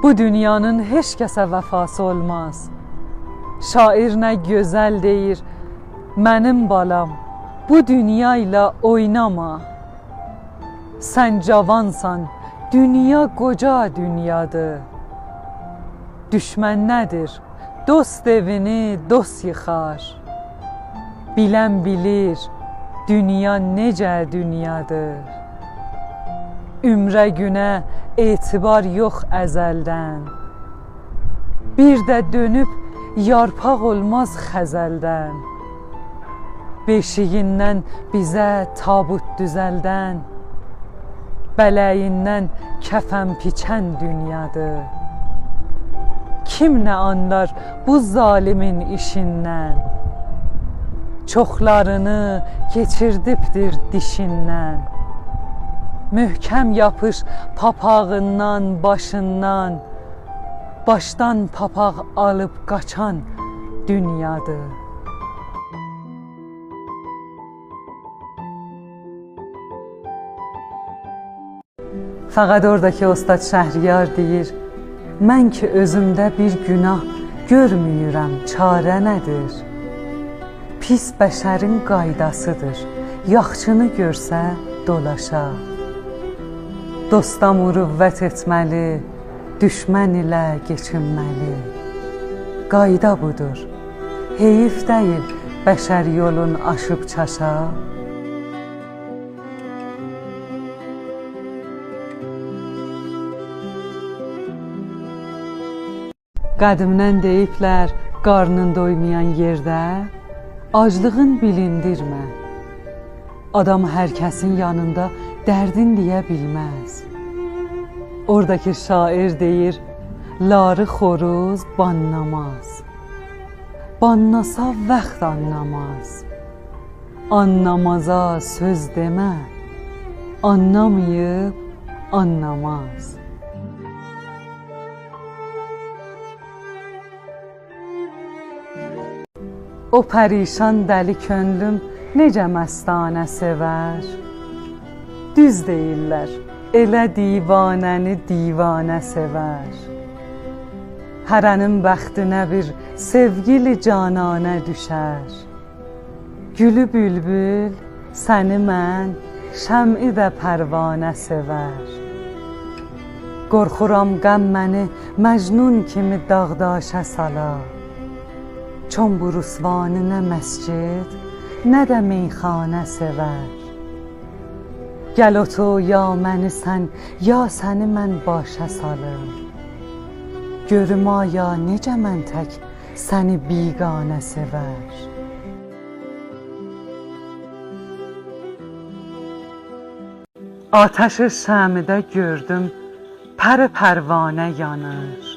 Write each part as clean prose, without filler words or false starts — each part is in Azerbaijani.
Bu dünyanın heç kəsə vəfası olmaz. Şair nə gözəl deyir, mənim balam, bu dünya ilə oynama. Sən cavansan, dünya qoca dünyadır. Düşmən nədir? Dost evini dost yıxar. Bilən bilir, dünya necə dünyadır. Ümrə günə etibar yox əzəldən. Bir də dönüb yarpaq olmaz xəzəldən. Beşiyindən bizə tabut düzəldən. Bələyindən kəfən piçən dünyadır. Kim nə anlar bu zalimin işindən? Çoxlarını keçirdibdir dişindən. Möhkəm yapış papağından, başından. Başdan papaq alıb qaçan dünyadır. Fəqət oradakı Ustad Şəhriyar deyir, mən ki özümdə bir günah görmüyürəm, çarə nədir? Pis bəşərin qaydasıdır, yaxşını görsə dolaşa. Dosta mürüvvət etməli, düşmən ilə geçinməli. Qayda budur, heyif deyil bəşər yolun aşıb çaşa. Qədimdən deyiblər, qarnın doymayan yerdə aclığın bilindirmə. Adam hər kəsin yanında dərdin deyə bilməz. Oradakı şair deyir, ları xoruz banlamaz. Bannasa vaxt anlamaz. Anlamaza söz demə, anlamayıb anlamaz. O pərişan dəli könlüm necə məstanə sevər? Düz deyirlər, elə divanəni divanə sevər. Hərənin bəxtinə bir sevgili cananə düşər. Gülü bülbül, səni mən, şəm'i də pərvanə sevər. Qorxuram qəm məni məcnun kimi dağdaşə salar. Çon bu rüsvanı nə məscid, nə də meyxanə sevər. Gəl otu ya məni sən, ya səni mən başa salım. Görüm aya necə mən tək səni biganə sevər. Ateşi şəmidə gördüm, pər pərvanə yanır.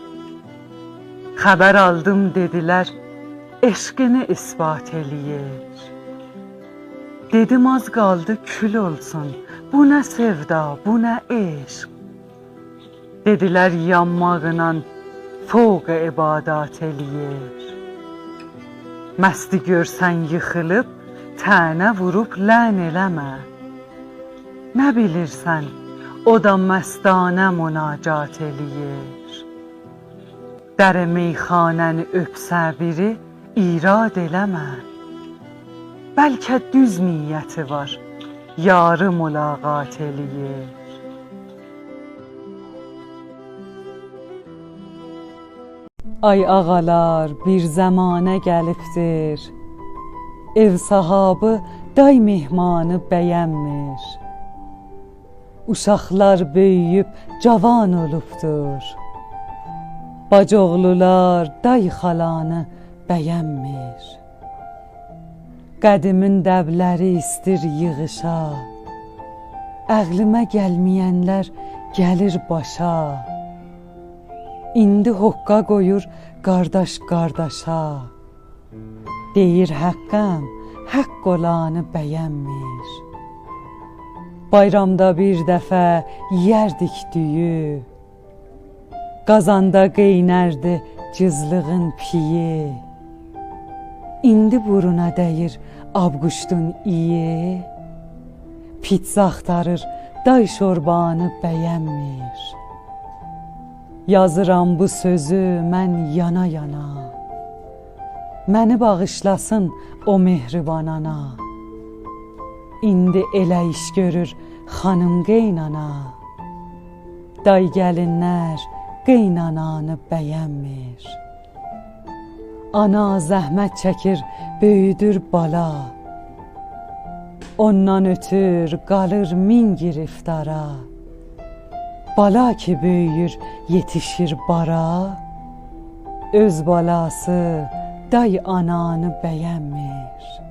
Xəbər aldım dedilər, eşqini isbat eləyir. Dedim az qaldı kül olsun, bu nə sevda, bu nə eşq. Dedilər yanmağına fövq ibadat eləyir. Məsti görsən yıxılıb, tənə vurub lən eləmə. Nə bilirsən, o da məstanə münacat eləyir. Dərə meyxanəni öpsə biri, irad eləmə. Bəlkə düz niyyəti var, yarı mülaqat eləyir. Ay ağalar bir zəmanə gəlibdir, ev sahabı day mehmanı bəyənmir. Uşaqlar böyüyüb cavan olubdur, bacoğlular day xalanı bəyənmir. Qədimin dəvləri istir yığışa, əqlimə gəlməyənlər gəlir başa. İndi hoqqa qoyur qardaş qardaşa, deyir həqqəm, haqq olanı bəyənmir. Bayramda bir dəfə yeyərdik düyü, qazanda qeynərdi cızlığın piyi. İndi buruna dəyir abquşdun iyi, pizza axtarır day şorbanı bəyənmir. Yazıram bu sözü mən yana-yana. Məni bağışlasın o mehriban ana. İndi elə iş görür xanım qeynana. Day gəlinlər qeynananı bəyənmir. Ana zəhmət çəkir, böyüdür bala. Ondan ötür qalır min giriftara. Bala ki böyüyür, yetişir bara. Öz balası day ananı bəyənmir.